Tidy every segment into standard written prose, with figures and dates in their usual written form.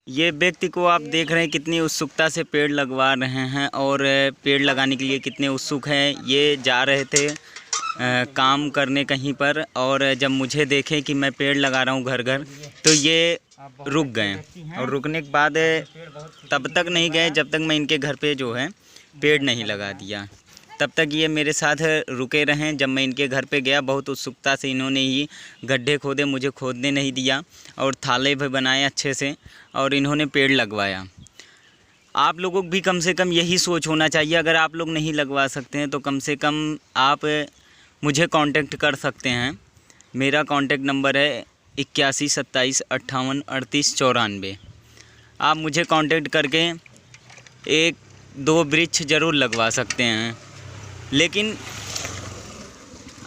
ये व्यक्ति को आप देख रहे हैं कितनी उत्सुकता से पेड़ लगवा रहे हैं और पेड़ लगाने के लिए कितने उत्सुक हैं। ये जा रहे थे काम करने कहीं पर और जब मुझे देखे कि मैं पेड़ लगा रहा हूँ घर घर, तो ये रुक गए और रुकने के बाद तब तक नहीं गए जब तक मैं इनके घर पे जो है पेड़ नहीं लगा दिया। तब तक ये मेरे साथ रुके रहे। जब मैं इनके घर पे गया बहुत उत्सुकता से इन्होंने ही गड्ढे खोदे, मुझे खोदने नहीं दिया और थाले भी बनाए अच्छे से और इन्होंने पेड़ लगवाया। आप लोगों को भी कम से कम यही सोच होना चाहिए। अगर आप लोग नहीं लगवा सकते हैं तो कम से कम आप मुझे कांटेक्ट कर सकते हैं। मेरा कांटेक्ट नंबर है 81 27 58 38 94। आप मुझे कांटेक्ट करके 1-2 वृक्ष ज़रूर लगवा सकते हैं। लेकिन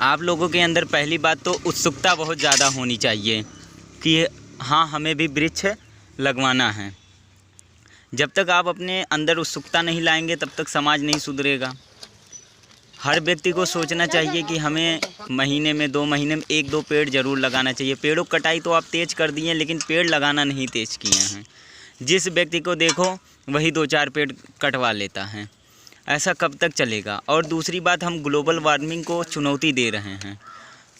आप लोगों के अंदर पहली बात तो उत्सुकता बहुत ज़्यादा होनी चाहिए कि हाँ हमें भी वृक्ष लगवाना है। जब तक आप अपने अंदर उत्सुकता नहीं लाएंगे तब तक समाज नहीं सुधरेगा। हर व्यक्ति को सोचना चाहिए कि हमें महीने में 2 महीने में 1-2 पेड़ ज़रूर लगाना चाहिए। पेड़ों की कटाई तो आप तेज़ कर दिए लेकिन पेड़ लगाना नहीं तेज़ किए हैं। जिस व्यक्ति को देखो वही 2-4 पेड़ कटवा लेता है। ऐसा कब तक चलेगा? और दूसरी बात, हम ग्लोबल वार्मिंग को चुनौती दे रहे हैं।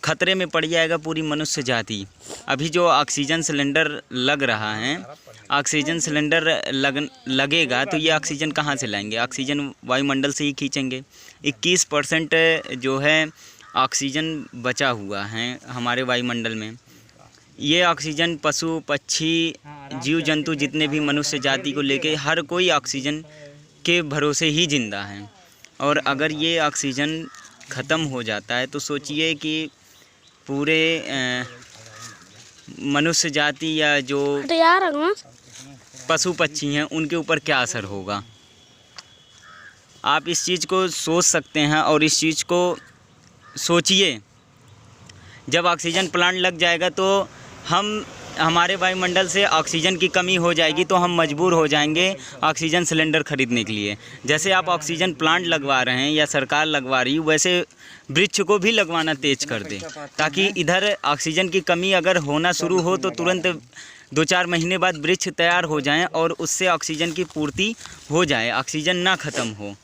खतरे में पड़ जाएगा पूरी मनुष्य जाति। अभी जो ऑक्सीजन सिलेंडर लग रहा है, ऑक्सीजन सिलेंडर लगेगा तो ये ऑक्सीजन कहाँ से लाएंगे? ऑक्सीजन वायुमंडल से ही खींचेंगे। 21% जो है ऑक्सीजन बचा हुआ है हमारे वायुमंडल में। ये ऑक्सीजन पशु पक्षी जीव जंतु जितने भी मनुष्य जाति को लेके हर कोई ऑक्सीजन के भरोसे ही जिंदा है। और अगर ये ऑक्सीजन ख़त्म हो जाता है तो सोचिए कि पूरे मनुष्य जाति या जो पशु पक्षी हैं उनके ऊपर क्या असर होगा। आप इस चीज़ को सोच सकते हैं और इस चीज़ को सोचिए। जब ऑक्सीजन प्लांट लग जाएगा तो हमारे वायुमंडल से ऑक्सीजन की कमी हो जाएगी तो हम मजबूर हो जाएंगे ऑक्सीजन सिलेंडर ख़रीदने के लिए। जैसे आप ऑक्सीजन प्लांट लगवा रहे हैं या सरकार लगवा रही है, वैसे वृक्ष को भी लगवाना तेज़ कर दे ताकि इधर ऑक्सीजन की कमी अगर होना शुरू हो तो तुरंत 2-4 महीने बाद वृक्ष तैयार हो जाएं और उससे ऑक्सीजन की पूर्ति हो जाए, ऑक्सीजन ना ख़त्म हो।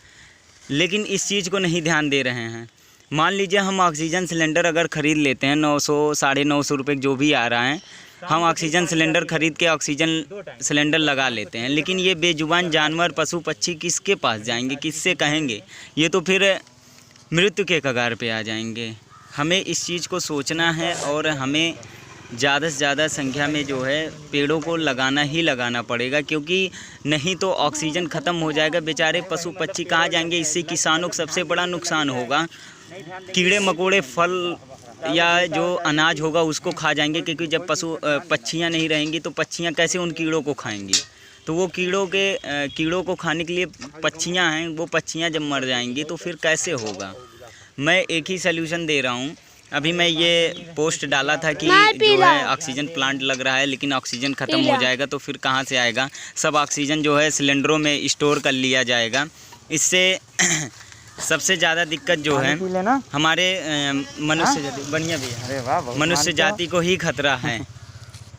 लेकिन इस चीज़ को नहीं ध्यान दे रहे हैं। मान लीजिए हम ऑक्सीजन सिलेंडर अगर ख़रीद लेते हैं 900 950 रुपये जो भी आ रहा है, हम ऑक्सीजन सिलेंडर ख़रीद के ऑक्सीजन सिलेंडर लगा लेते हैं। लेकिन ये बेजुबान जानवर पशु पक्षी किसके पास जाएंगे, किससे कहेंगे? ये तो फिर मृत्यु के कगार पे आ जाएंगे। हमें इस चीज़ को सोचना है और हमें ज़्यादा से ज़्यादा संख्या में जो है पेड़ों को लगाना ही लगाना पड़ेगा, क्योंकि नहीं तो ऑक्सीजन ख़त्म हो जाएगा। बेचारे पशु पक्षी कहाँ जाएंगे? इससे किसानों को सबसे बड़ा नुकसान होगा। कीड़े मकोड़े फल या जो अनाज होगा उसको खा जाएंगे, क्योंकि जब पक्षियाँ नहीं रहेंगी तो पक्षियाँ कैसे उन कीड़ों को खाएंगी? तो वो कीड़ों को खाने के लिए पक्षियाँ हैं, वो पक्षियाँ जब मर जाएंगी तो फिर कैसे होगा? मैं एक ही सल्यूशन दे रहा हूँ। अभी मैं ये पोस्ट डाला था कि जो है ऑक्सीजन प्लांट लग रहा है लेकिन ऑक्सीजन ख़त्म हो जाएगा तो फिर कहाँ से आएगा? सब ऑक्सीजन जो है सिलेंडरों में स्टोर कर लिया जाएगा। इससे सबसे ज़्यादा दिक्कत जो है हमारे मनुष्य जाति को ही खतरा है।